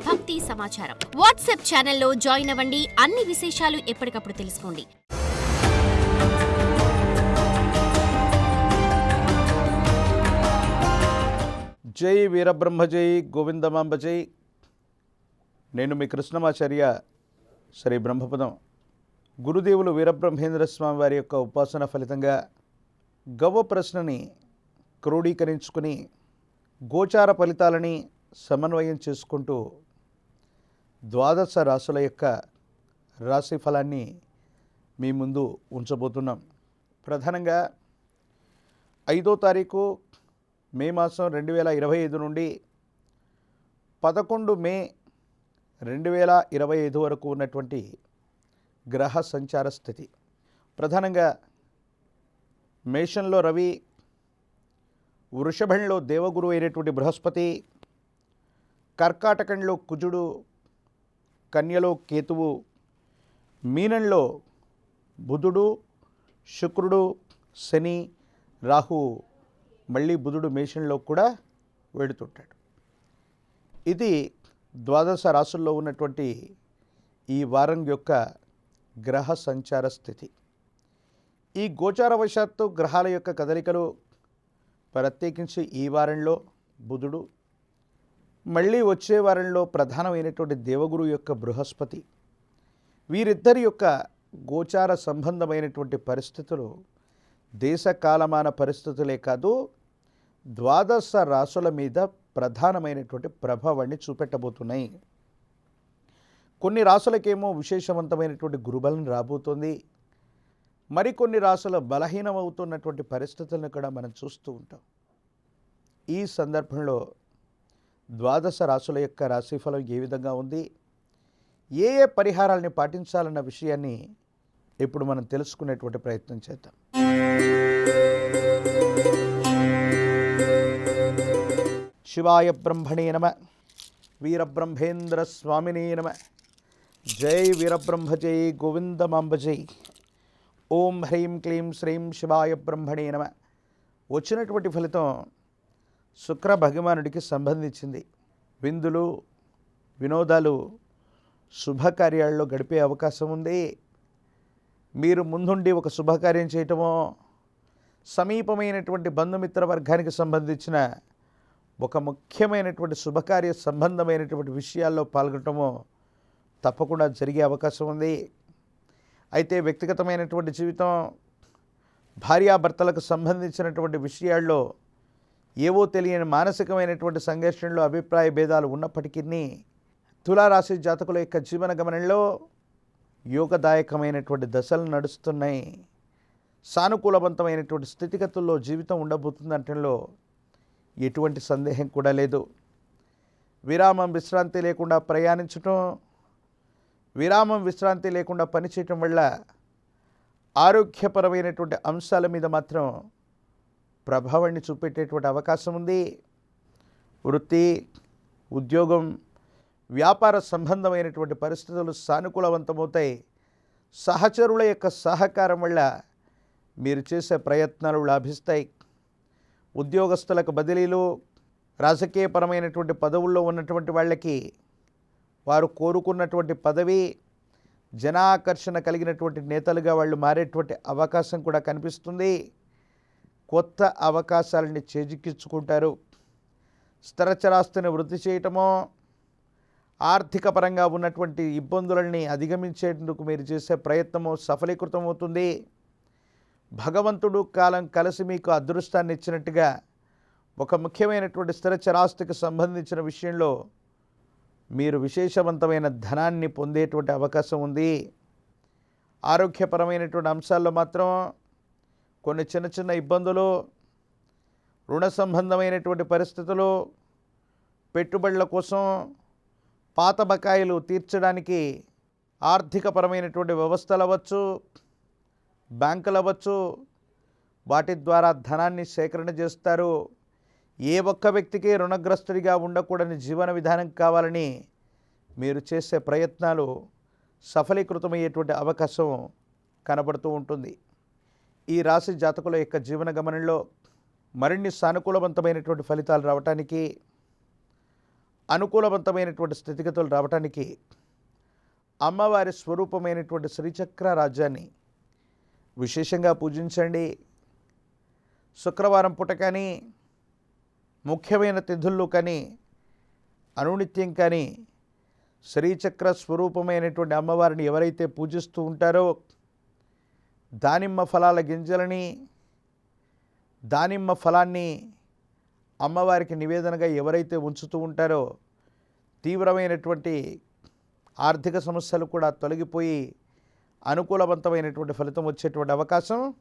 భక్తి సమాచారం. వాట్సాప్ ఛానల్లో జాయిన్ అవ్వండి. అన్ని విశేషాలు ఎప్పటికప్పుడు తెలుసుకోండి. జై వీరబ్రహ్మ జై గోవిందమాంబ జై. నేను మీ కృష్ణమాచార్య శ్రీ బ్రహ్మపదం. గురుదేవులు వీరబ్రహ్మేంద్ర స్వామి వారి యొక్క ఉపాసన ఫలితంగా గవ్వ ప్రశ్నని క్రోడీకరించుకుని గోచార ఫలితాలని సమన్వయం చేసుకుంటూ ద్వాదశ రాశుల యొక్క రాశి ఫలాన్ని మీ ముందు ఉంచబోతున్నాం. ప్రధానంగా 5వ తారీఖు మే మాసం 2025 నుండి 11 మే 2025 వరకు ఉన్నటువంటి గ్రహ సంచార స్థితి. ప్రధానంగా మేషంలో రవి, వృషభంలో దేవగురు అయినటువంటి బృహస్పతి, కర్కాటకంలో కుజుడు, కన్యలో కేతువు, మీనంలో బుధుడు, శుక్రుడు, శని, రాహు, మళ్ళీ బుధుడు మేషంలో కూడా వెడుతుంటాడు. ఇది ద్వాదశ రాశుల్లో ఉన్నటువంటి ఈ వారం యొక్క గ్రహ సంచార స్థితి. ఈ గోచారవశాత్తు గ్రహాల యొక్క కదలికలు, ప్రత్యేకించి ఈ వారంలో బుధుడు, మళ్ళీ వచ్చే వారంలో ప్రధానమైనటువంటి దేవగురు యొక్క బృహస్పతి, వీరిద్దరి యొక్క గోచార సంబంధమైనటువంటి పరిస్థితులు దేశ కాలమాన పరిస్థితులే కాదు, ద్వాదశ రాశుల మీద ప్రధానమైనటువంటి ప్రభావాన్ని చూపెట్టబోతున్నాయి. కొన్ని రాశులకేమో విశేషవంతమైనటువంటి గురుబలం రాబోతుంది. మరికొన్ని రాశుల బలహీనమవుతున్నటువంటి పరిస్థితులను కూడా మనం చూస్తూ ఉంటాం. ఈ సందర్భంలో ద్వాదశ రాశుల యొక్క రాశిఫలం ఏ విధంగా ఉంది, ఏ ఏ పరిహారాలని పాటించాలన్న విషయాన్ని ఇప్పుడు మనం తెలుసుకునేటువంటి ప్రయత్నం చేద్దాం. శివాయ బ్రహ్మణే నమ. వీరబ్రహ్మేంద్ర స్వామినే నమ. జై వీరబ్రహ్మ జై గోవిందమాంబ జై. ఓం హ్రీం క్లీం శ్రీం శివాయ బ్రహ్మణే నమ. వచ్చినటువంటి ఫలితం శుక్ర భగవానుడికి సంబంధించింది. విందులు, వినోదాలు, శుభకార్యాల్లో గడిపే అవకాశం ఉంది. మీరు ముందుండి ఒక శుభకార్యం చేయటమో, సమీపమైనటువంటి బంధుమిత్ర వర్గానికి సంబంధించిన ఒక ముఖ్యమైనటువంటి శుభకార్య సంబంధమైనటువంటి విషయాల్లో పాల్గొనటమో తప్పకుండా జరిగే అవకాశం ఉంది. అయితే వ్యక్తిగతమైనటువంటి జీవితం, భార్యాభర్తలకు సంబంధించినటువంటి విషయాల్లో ఏవో తెలియని మానసికమైనటువంటి సంఘర్షణలు, అభిప్రాయ భేదాలు ఉన్నప్పటికీ తులారాశి జాతకుల యొక్క జీవన గమనంలో యోగదాయకమైనటువంటి దశలు నడుస్తున్నాయి. సానుకూలవంతమైనటువంటి స్థితిగతుల్లో జీవితం ఉండబోతుందంటలో ఎటువంటి సందేహం కూడా లేదు. విరామం విశ్రాంతి లేకుండా ప్రయాణించటం, విరామం విశ్రాంతి లేకుండా పనిచేయటం వల్ల ఆరోగ్యపరమైనటువంటి అంశాల మీద మాత్రం ప్రభావాన్ని చూపెట్టేటువంటి అవకాశం ఉంది. వృత్తి, ఉద్యోగం, వ్యాపార సంబంధమైనటువంటి పరిస్థితులు సానుకూలవంతమవుతాయి. సహచరుల యొక్క సహకారం వల్ల మీరు చేసే ప్రయత్నాలు లాభిస్తాయి. ఉద్యోగస్తులకు బదిలీలు, రాజకీయపరమైనటువంటి పదవుల్లో ఉన్నటువంటి వాళ్ళకి వారు కోరుకున్నటువంటి పదవి, జనాకర్షణ కలిగినటువంటి నేతలుగా వాళ్ళు మారేటువంటి అవకాశం కూడా కనిపిస్తుంది. కొత్త అవకాశాలని చేజిక్కించుకుంటారు. స్థిరచరాస్తిని వృద్ధి చేయటమో, ఆర్థిక పరంగా ఉన్నటువంటి ఇబ్బందులని అధిగమించేందుకు మీరు చేసే ప్రయత్నము సఫలీకృతమవుతుంది. భగవంతుడు కాలం కలిసి మీకు అదృష్టాన్ని ఇచ్చినట్టుగా ఒక ముఖ్యమైనటువంటి స్థిరచరాస్తికి సంబంధించిన విషయంలో మీరు విశేషవంతమైన ధనాన్ని పొందేటువంటి అవకాశం ఉంది. ఆరోగ్యపరమైనటువంటి అంశాల్లో మాత్రం కొన్ని చిన్న చిన్న ఇబ్బందులు, రుణ సంబంధమైనటువంటి పరిస్థితులు, పెట్టుబడుల కోసం పాత బకాయిలు తీర్చడానికి ఆర్థికపరమైనటువంటి వ్యవస్థలు అవ్వచ్చు, బ్యాంకులు అవ్వచ్చు, వాటి ద్వారా ధనాన్ని సేకరణ చేస్తారు. ఏ ఒక్క వ్యక్తికి రుణగ్రస్తుడిగా ఉండకూడని జీవన విధానం కావాలని మీరు చేసే ప్రయత్నాలు సఫలీకృతమయ్యేటువంటి అవకాశం కనబడుతూ ఉంటుంది. ఈ రాశి జాతకుల యొక్క జీవన గమనంలో మరిన్ని సానుకూలవంతమైనటువంటి ఫలితాలు రావటానికి, అనుకూలవంతమైనటువంటి స్థితిగతులు రావటానికి అమ్మవారి స్వరూపమైనటువంటి శ్రీచక్ర రాజ్యాన్ని విశేషంగా పూజించండి. శుక్రవారం పూట కానీ, ముఖ్యమైన తిథుల్లో కానీ, అనునిత్యం కానీ శ్రీచక్ర స్వరూపమైనటువంటి అమ్మవారిని ఎవరైతే పూజిస్తూ ఉంటారో దానిమ్మ ఫలాల గింజలని, దానిమ్మ ఫలాన్ని అమ్మవారికి నివేదనగా ఎవరైతే ఉంచుతూ ఉంటారో తీవ్రమైనటువంటి ఆర్థిక సమస్యలు కూడా తొలగిపోయి అనుకూలవంతమైనటువంటి ఫలితం వచ్చేటువంటి అవకాశం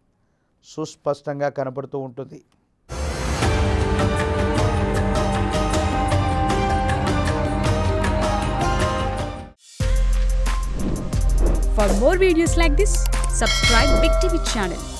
సుస్పష్టంగా కనపడుతూ ఉంటుంది. For more videos like this, subscribe Big TV channel.